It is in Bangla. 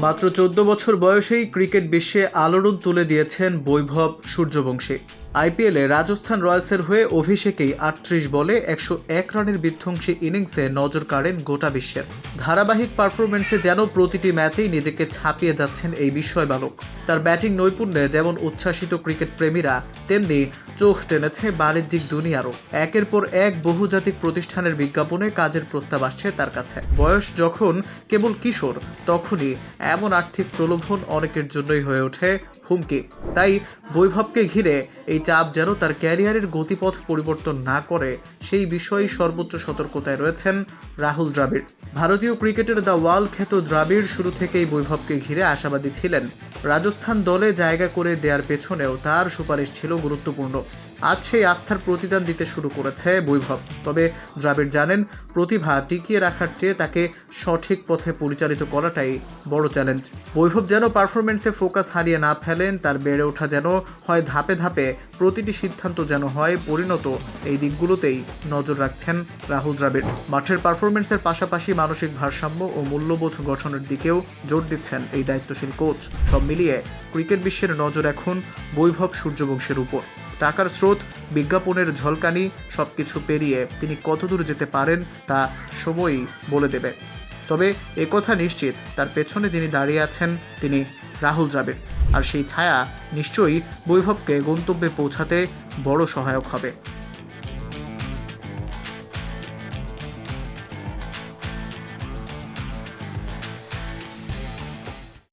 মাত্র ১৪ বছর বয়সেই ক্রিকেট বিশ্বে আলোড়ন তুলে দিয়েছেন বৈভব সূর্যবংশী। আইপিএলে রাজস্থান রয়্যালসের হয়ে অভিষেকেই ৩৮ বলে ১০১ রানের বিধ্বংসী ইনিংসে নজর কাড়েন গোটা বিশ্বের। ধারাবাহিক পারফরম্যান্সে যেন প্রতিটি ম্যাচেই নিজেকে ছাপিয়ে যাচ্ছেন এই বিস্ময় বালক। তার ব্যাটিং নৈপুণ্যে যেমন উচ্ছ্বাসিত ক্রিকেট প্রেমীরা, তেমনি চোখ টেনেছে বাণিজ্যিক দুনিয়ারও। একের পর এক বহুজাতিক প্রতিষ্ঠানের বিজ্ঞাপনে কাজের প্রস্তাব আসছে তার কাছে। বয়স যখন কেবল কিশোর, তখনই এমন আর্থিক প্রলোভন অনেকের জন্যই হয়ে ওঠে হুমকি। তাই বৈভবকে ঘিরে এই চাপ যেন তার ক্যারিয়ারের গতিপথ পরিবর্তন না করে, সেই বিষয়ে সর্বোচ্চ সতর্কতায় রয়েছেন রাহুল দ্রাবিড়। ভারতীয় ক্রিকেটের দ্য ওয়াল খ্যাত দ্রাবিড় শুরু থেকেই বৈভবকে ঘিরে আশাবাদী ছিলেন। রাজস্থান দলে জায়গা করে দেওয়ার পেছনেও তার সুপারিশ ছিল গুরুত্বপূর্ণ। আজ সেই আস্থার প্রতিদান দিতে শুরু করেছে বৈভব। তবে দ্রাবিড় জানেন, প্রতিভা টিকিয়ে রাখার চেয়ে তাকে সঠিক পথে পরিচালিত করাটাই বড় চ্যালেঞ্জ। বৈভব যেন পারফরমেন্সে ফোকাস হারিয়ে না ফেলেন, তার বেড়ে ওঠা যেন হয় ধাপে ধাপে, প্রতিটি সিদ্ধান্ত যেন হয় পরিণত, এই দিকগুলোতেই নজর রাখছেন রাহুল দ্রাবিড়। মাঠের পারফরমেন্সের পাশাপাশি মানসিক ভারসাম্য ও মূল্যবোধ গঠনের দিকেও জোর দিচ্ছেন এই দায়িত্বশীল কোচ। সব মিলিয়ে ক্রিকেট বিশ্বের নজর এখন বৈভব সূর্যবংশীর উপর। টাকার স্রোত, বিজ্ঞাপনের ঝলকানি, সবকিছু পেরিয়ে তিনি কতদূর যেতে পারেন তা সময়ই বলে দেবে। তবে একথা নিশ্চিত, তার পেছনে যিনি দাঁড়িয়ে আছেন তিনি রাহুল দ্রাবিড়। আর সেই ছায়া নিশ্চয়ই বৈভবকে গন্তব্যে পৌঁছাতে বড় সহায়ক হবে।